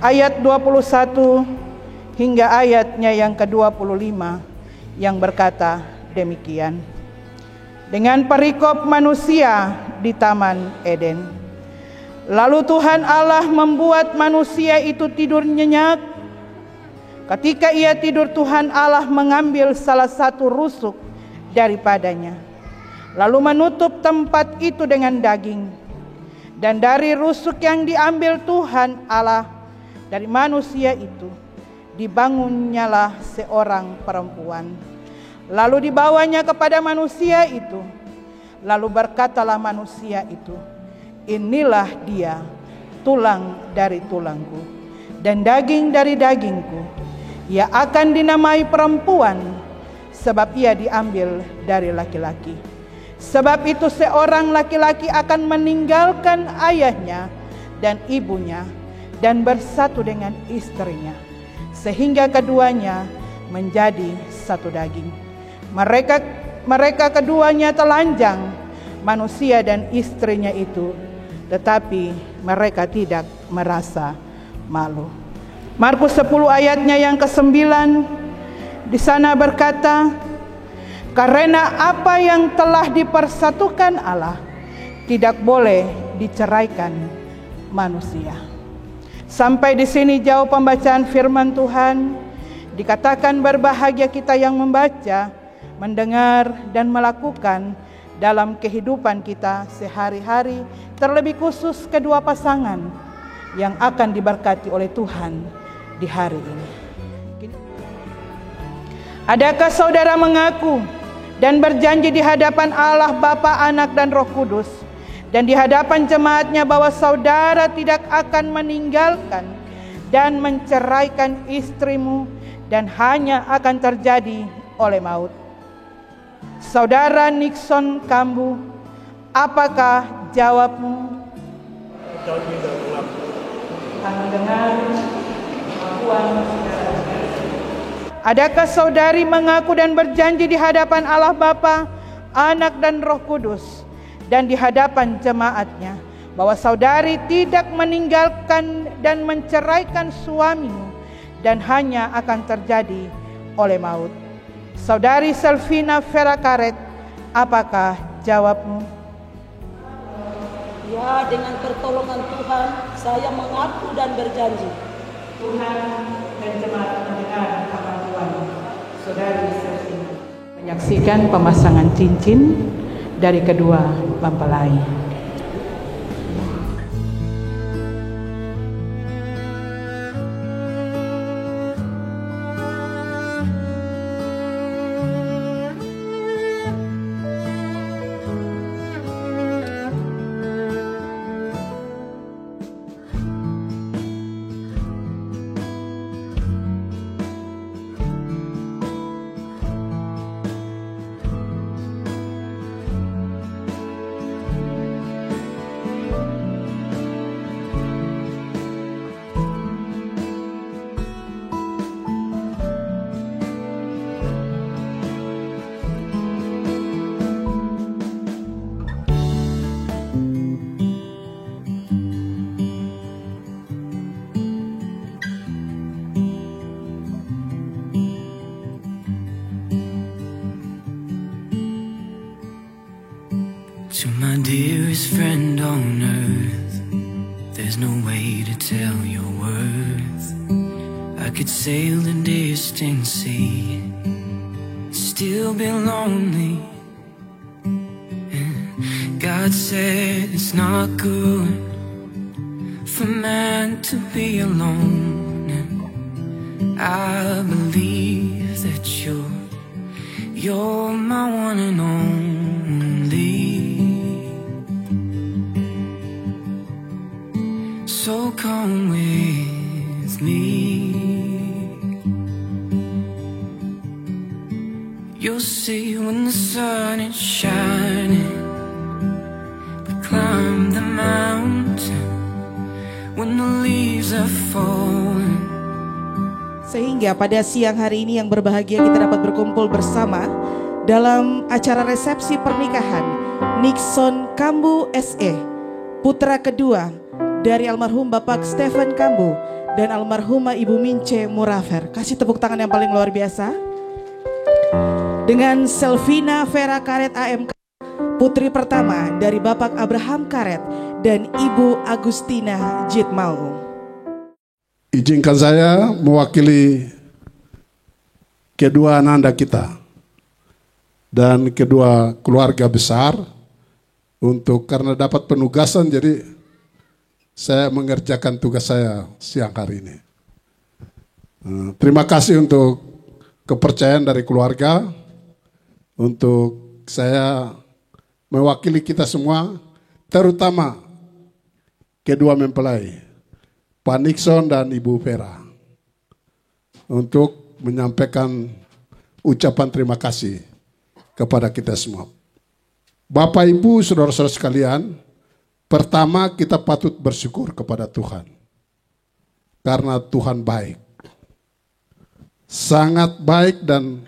ayat 21 hingga ayatnya yang ke-25 yang berkata demikian. Dengan perikop manusia di Taman Eden. Lalu Tuhan Allah membuat manusia itu tidur nyenyak. Ketika ia tidur, Tuhan Allah mengambil salah satu rusuk daripadanya, lalu menutup tempat itu dengan daging. Dan dari rusuk yang diambil Tuhan Allah dari manusia itu, dibangunnyalah seorang perempuan. Lalu dibawanya kepada manusia itu. Lalu berkatalah manusia itu, inilah dia, tulang dari tulangku dan daging dari dagingku. Ia akan dinamai perempuan, sebab ia diambil dari laki-laki. Sebab itu seorang laki-laki akan meninggalkan ayahnya dan ibunya dan bersatu dengan istrinya, sehingga keduanya menjadi satu daging. Mereka keduanya telanjang, manusia dan istrinya itu, tetapi mereka tidak merasa malu. Markus 10 ayatnya yang ke-9 di sana berkata, karena apa yang telah dipersatukan Allah tidak boleh diceraikan manusia. Sampai di sini jauh pembacaan firman Tuhan. Dikatakan berbahagia kita yang membaca, mendengar dan melakukan dalam kehidupan kita sehari-hari, terlebih khusus kedua pasangan yang akan diberkati oleh Tuhan di hari ini. Adakah saudara mengaku dan berjanji di hadapan Allah Bapa, Anak dan Roh Kudus dan di hadapan jemaatnya bahwa saudara tidak akan meninggalkan dan menceraikan istrimu dan hanya akan terjadi oleh maut? Saudara Nixon Kambu, apakah jawabmu? Kami dengar pengakuan saudara. Adakah saudari mengaku dan berjanji di hadapan Allah Bapa, Anak dan Roh Kudus dan di hadapan jemaatnya bahwa saudari tidak meninggalkan dan menceraikan suamimu dan hanya akan terjadi oleh maut? Saudari Selvina Ferakaret, apakah jawabmu? Ya, dengan pertolongan Tuhan, saya mengaku dan berjanji. Tuhan dan jemaat mendengar pengakuan saudari Selvina. Menyaksikan pemasangan cincin dari kedua mempelai. To my dearest friend on earth, there's no way to tell your worth. I could sail the distant sea, still be lonely. And God said it's not good for man to be alone. And I believe that you're my one and only. So come with me. You'll see when the sun is shining, we climb the mountain when the leaves are falling. Sehingga pada siang hari ini yang berbahagia kita dapat berkumpul bersama dalam acara resepsi pernikahan Nixon Kambu SE, putra kedua dari almarhum Bapak Stephen Kambu dan almarhumah Ibu Mince Murafer. Kasih tepuk tangan yang paling luar biasa. Dengan Selvina Vera Karet AMK, putri pertama dari Bapak Abraham Karet dan Ibu Agustina Jitmau. Izinkan saya mewakili kedua ananda kita dan kedua keluarga besar untuk karena dapat penugasan, jadi saya mengerjakan tugas saya siang hari ini. Terima kasih untuk kepercayaan dari keluarga untuk saya mewakili kita semua, terutama kedua mempelai Pak Nixon dan Ibu Vera, untuk menyampaikan ucapan terima kasih kepada kita semua. Bapak Ibu saudara-saudara sekalian, pertama kita patut bersyukur kepada Tuhan karena Tuhan baik, sangat baik dan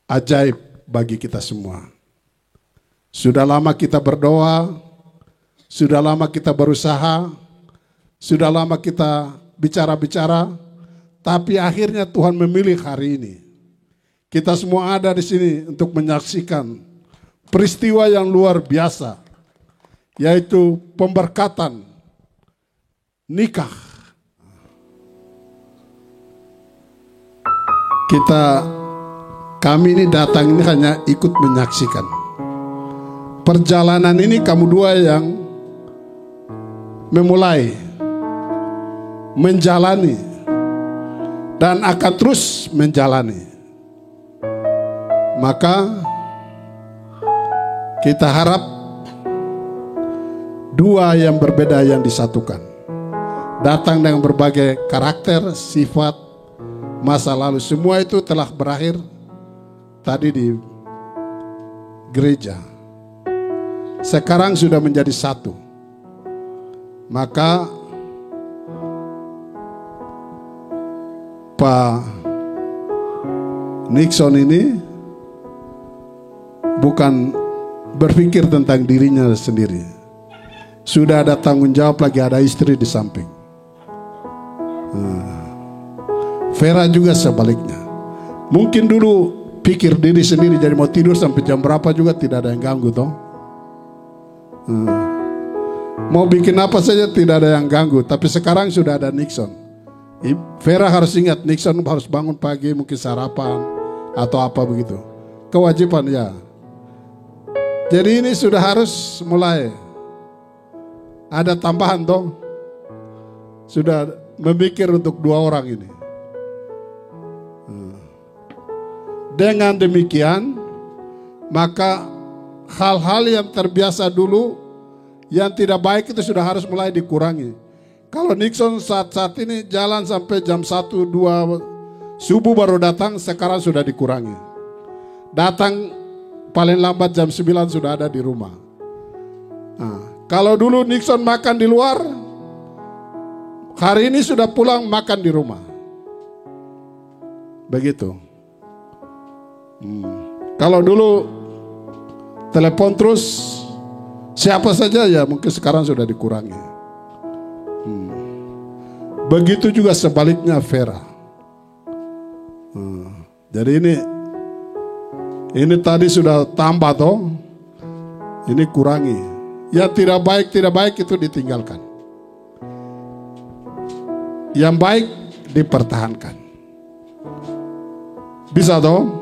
ajaib bagi kita semua. Sudah lama kita berdoa, sudah lama kita berusaha, sudah lama kita bicara-bicara, tapi akhirnya Tuhan memilih hari ini. Kita semua ada di sini untuk menyaksikan peristiwa yang luar biasa, yaitu pemberkatan nikah. Kami ini datang ini hanya ikut menyaksikan. Perjalanan ini kamu dua yang memulai, menjalani, dan akan terus menjalani. Maka kita harap dua yang berbeda yang disatukan, datang dengan berbagai karakter, sifat, masa lalu, semua itu telah berakhir tadi di gereja. Sekarang sudah menjadi satu. Maka Pak Nixon ini bukan berpikir tentang dirinya sendiri. Sudah ada tanggung jawab lagi, ada istri di samping. Vera juga sebaliknya. Mungkin dulu pikir diri sendiri, jadi mau tidur sampai jam berapa juga tidak ada yang ganggu toh. Mau bikin apa saja tidak ada yang ganggu. Tapi sekarang sudah ada Nixon. Vera harus ingat, Nixon harus bangun pagi, mungkin sarapan atau apa begitu. Kewajiban ya. Jadi ini sudah harus mulai ada tambahan toh. Sudah memikir untuk dua orang ini. Dengan demikian, maka hal-hal yang terbiasa dulu yang tidak baik itu sudah harus mulai dikurangi. Kalau Nixon saat ini jalan sampai jam 1, 2 subuh baru datang, sekarang sudah dikurangi. Datang paling lambat jam 9 sudah ada di rumah. Kalau dulu Nixon makan di luar, hari ini sudah pulang makan di rumah. Begitu. Kalau dulu telepon terus siapa saja, ya mungkin sekarang sudah dikurangi. Begitu juga sebaliknya Vera. Jadi ini tadi sudah tambah toh, ini kurangi. Ya tidak baik itu ditinggalkan. Yang baik dipertahankan. Bisa toh?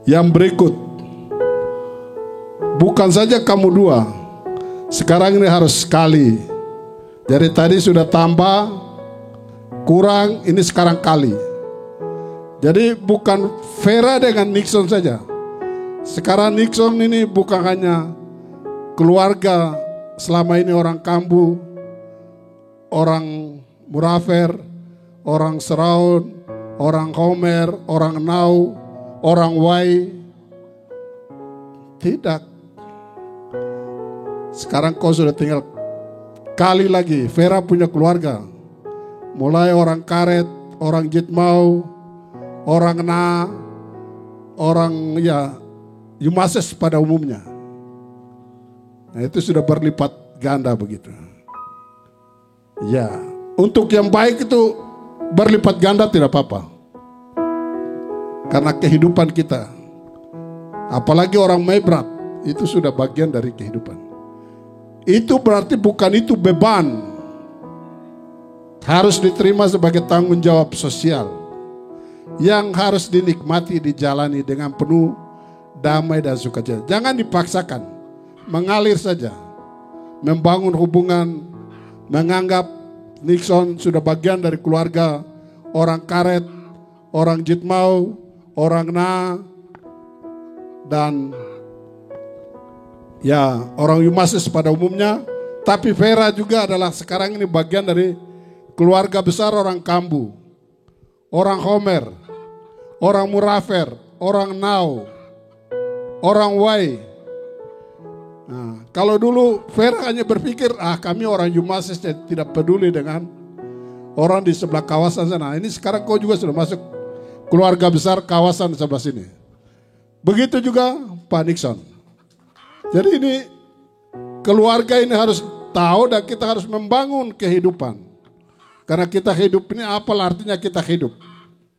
Yang berikut, bukan saja kamu dua, sekarang ini harus sekali. Jadi tadi sudah tambah, kurang, ini sekarang kali. Jadi bukan Vera dengan Nixon saja. Sekarang Nixon ini bukan hanya keluarga, selama ini orang Kambu, orang Murafer, orang Seraun, orang Homer, orang Nau, orang Wai. Tidak. Sekarang kau sudah tinggal kali lagi. Vera punya keluarga. Mulai orang Karet, orang Jitmau, orang Na, orang Yumases pada umumnya. Nah itu sudah berlipat ganda begitu. Ya, untuk yang baik itu berlipat ganda tidak apa-apa. Karena kehidupan kita, apalagi orang mebrat, itu sudah bagian dari kehidupan. Itu berarti bukan itu beban. Harus diterima sebagai tanggung jawab sosial yang harus dinikmati, dijalani dengan penuh damai dan sukacita. Jangan dipaksakan, mengalir saja. Membangun hubungan, menganggap Nixon sudah bagian dari keluarga orang karet, orang Jitmau, orang Na, dan ya orang Yumasis pada umumnya. Tapi Vera juga adalah sekarang ini bagian dari keluarga besar orang Kambu, orang Homer, orang Murafer, orang Nau, orang Wai. Nah, kalau dulu Vera hanya berpikir, kami orang Yumasis tidak peduli dengan orang di sebelah kawasan sana. Ini sekarang kau juga sudah masuk keluarga besar kawasan sebelah sini. Begitu juga Pak Nixon. Jadi ini keluarga ini harus tahu dan kita harus membangun kehidupan. Karena kita hidup ini, apalah artinya kita hidup?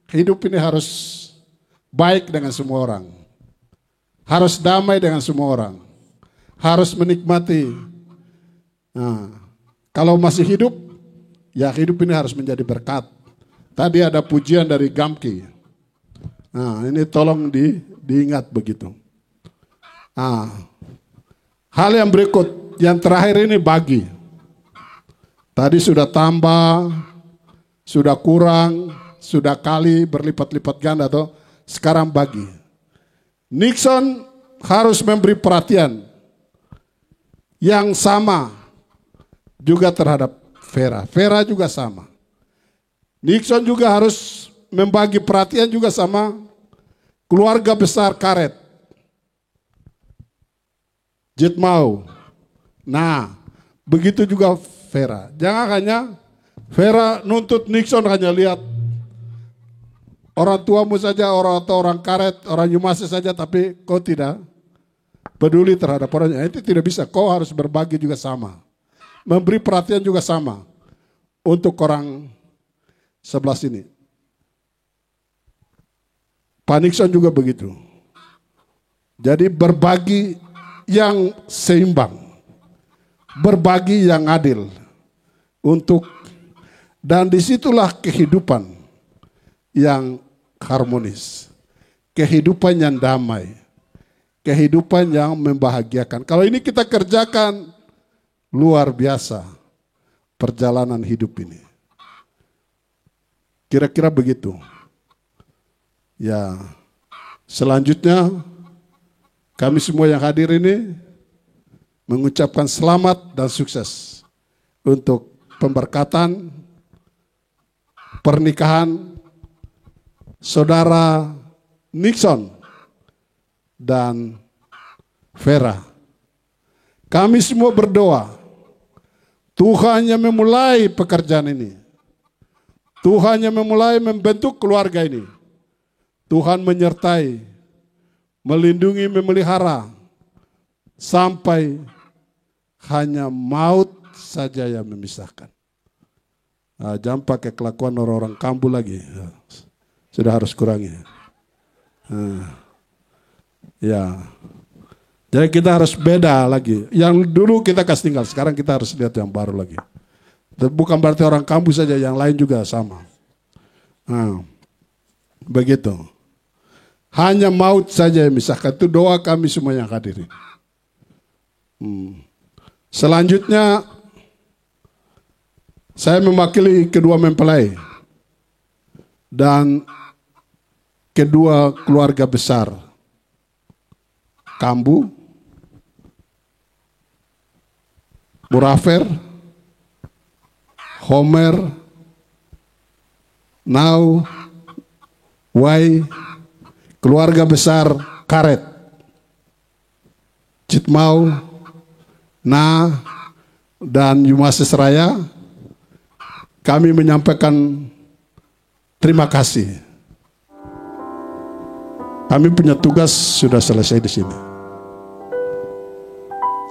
Hidup ini harus baik dengan semua orang. Harus damai dengan semua orang. Harus menikmati. Nah, kalau masih hidup, ya hidup ini harus menjadi berkat. Tadi ada pujian dari Gamki. Nah, ini tolong diingat begitu. Nah, hal yang berikut, yang terakhir ini bagi. Tadi sudah tambah, sudah kurang, sudah kali berlipat-lipat ganda toh. Sekarang bagi. Nixon harus memberi perhatian yang sama juga terhadap Vera. Vera juga sama. Nixon juga harus membagi perhatian juga sama keluarga besar karet. Jitmau. Nah, begitu juga Vera. Jangan hanya Vera nuntut Nixon hanya lihat orang tuamu saja, orang karet, orang Yumasis saja, tapi kau tidak peduli terhadap orangnya. Itu tidak bisa. Kau harus berbagi juga sama. Memberi perhatian juga sama untuk orang sebelah sini. Pak Nixon juga begitu. Jadi berbagi yang seimbang. Berbagi yang adil. Dan disitulah kehidupan yang harmonis. Kehidupan yang damai. Kehidupan yang membahagiakan. Kalau ini kita kerjakan, luar biasa perjalanan hidup ini. Kira-kira begitu. Ya, selanjutnya kami semua yang hadir ini mengucapkan selamat dan sukses untuk pemberkatan pernikahan saudara Nixon dan Vera. Kami semua berdoa Tuhan yang memulai pekerjaan ini, Tuhan yang memulai membentuk keluarga ini, Tuhan menyertai, melindungi, memelihara sampai hanya maut saja yang memisahkan. Nah, jangan pakai kelakuan orang-orang Kambu lagi. Sudah harus kurangi. Ya. Jadi kita harus beda lagi. Yang dulu kita kasih tinggal, sekarang kita harus lihat yang baru lagi. Bukan berarti orang Kambu saja, yang lain juga sama. Nah, begitu. Hanya maut saja yang memisahkan. Itu doa kami semua yang hadir. Selanjutnya saya mewakili kedua mempelai dan kedua keluarga besar Kambu, Murafer, Homer, Nau, Wai, keluarga besar Karet, Jitmau, Na, dan Yumasis Raya. Kami menyampaikan terima kasih. Kami punya tugas sudah selesai di sini.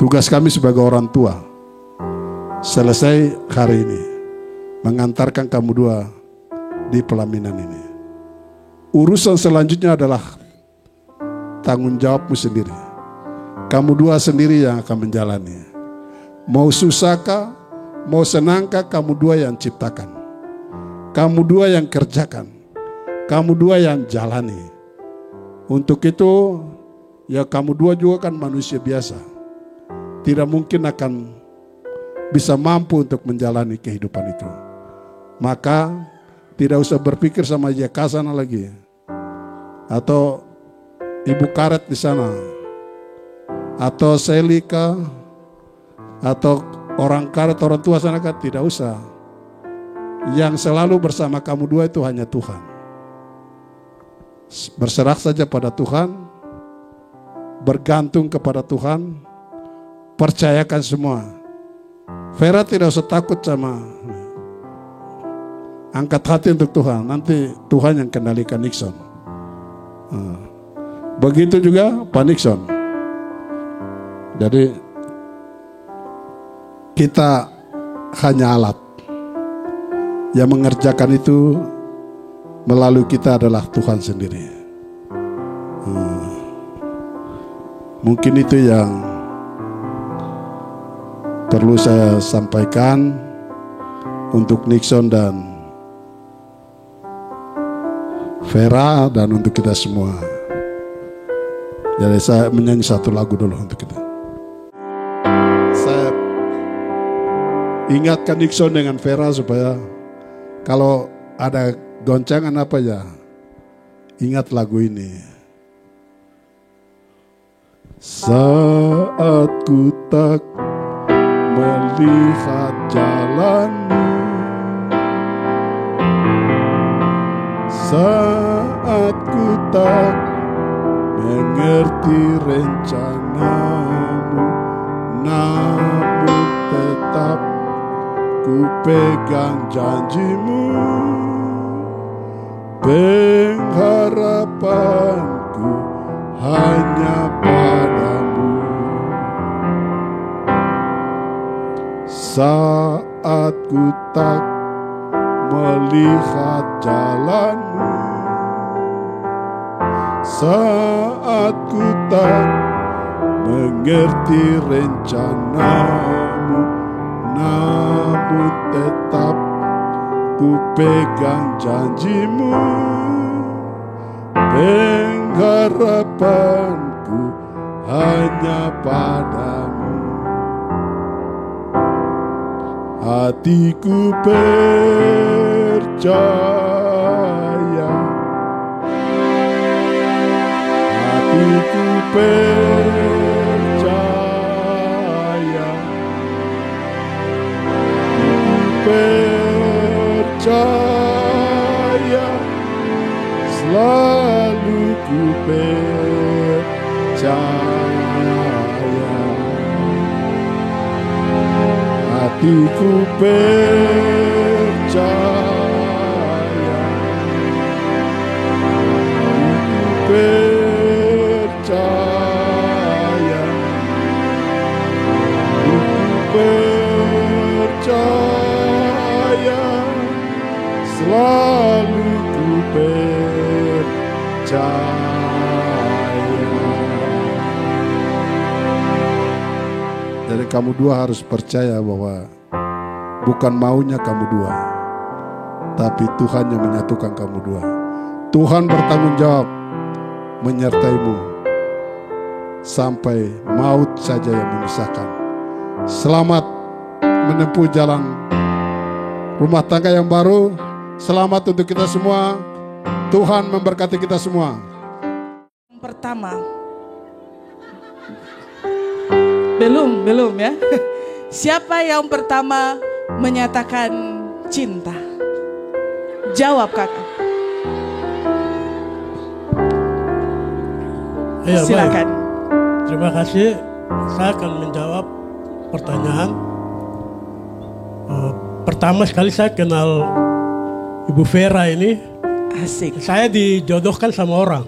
Tugas kami sebagai orang tua selesai hari ini. mengantarkan kamu dua di pelaminan ini. Urusan selanjutnya adalah tanggung jawabmu sendiri. Kamu dua sendiri yang akan menjalani. Mau susahkah, mau senangkah, kamu dua yang ciptakan. Kamu dua yang kerjakan. Kamu dua yang jalani. Untuk itu, ya kamu dua juga kan manusia biasa. Tidak mungkin akan bisa mampu untuk menjalani kehidupan itu. Maka tidak usah berpikir sama Jeka sana lagi. Atau Ibu Karet di sana. Atau Selika. Atau orang Karet, orang tua sana kan, tidak usah. Yang selalu bersama kamu dua itu hanya Tuhan. Berserah saja pada Tuhan. Bergantung kepada Tuhan. Percayakan semua. Vera tidak usah takut sama. Angkat hati untuk Tuhan. Nanti Tuhan yang kendalikan Nixon. Begitu juga Pak Nixon. Jadi kita hanya alat. Yang mengerjakan itu melalui kita adalah Tuhan sendiri. Mungkin itu yang perlu saya sampaikan untuk Nixon dan Vera dan untuk kita semua. Jadi saya menyanyi satu lagu dulu untuk kita. Saya ingatkan Nixon dengan Vera supaya kalau ada goncangan apa ya, ingat lagu ini. Saat ku tak melihat jalanmu, saat ku tak mengerti rencanamu, namun tetap ku pegang janjimu. Pengharapanku hanya padamu. Saat ku tak melihat jalanmu, saat ku tak mengerti rencanamu, namun tetap ku pegang janjimu. Pengharapanku hanya padamu. Hatiku percaya, hatiku percaya, percaya, selalu ku percaya. Hatiku percaya, hatiku percaya, hatiku percaya, selalu ku percaya. Jadi kamu dua harus percaya bahwa bukan maunya kamu dua, tapi Tuhan yang menyatukan kamu dua. Tuhan bertanggung jawab menyertaimu sampai maut saja yang memisahkan. Selamat menempuh jalan rumah tangga yang baru. Selamat untuk kita semua. Tuhan memberkati kita semua. Yang pertama, belum ya. Siapa yang pertama menyatakan cinta? Jawab kakak. Ya, Silakan. baik. Terima kasih. Saya akan menjawab pertanyaan. Pertama sekali saya kenal Ibu Vera ini. Asik. Saya dijodohkan sama orang.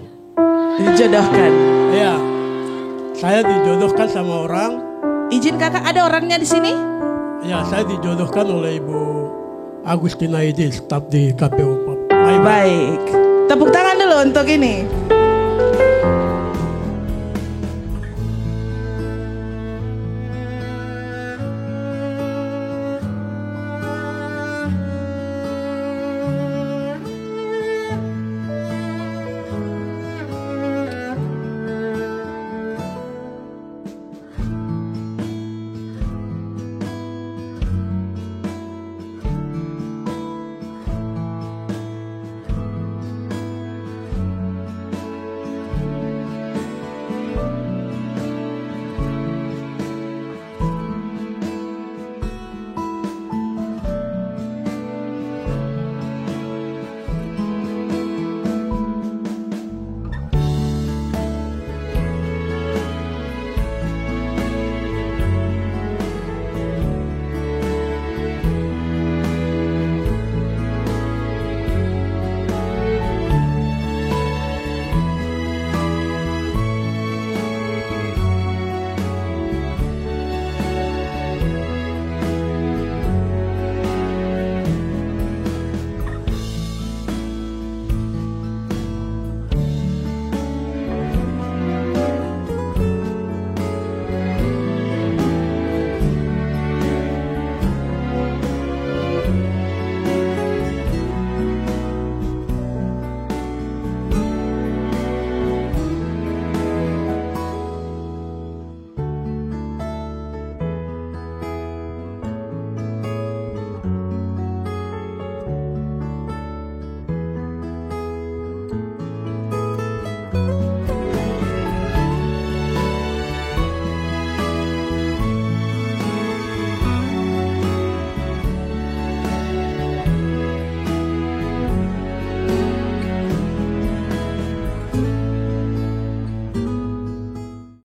Dijodohkan. Iya. Saya dijodohkan sama orang. Izin kakak, ada orangnya di sini? Ya, saya dijodohkan oleh Ibu Agustinaidi, staf di KPU Pak. Baik. Tepuk tangan dulu untuk ini.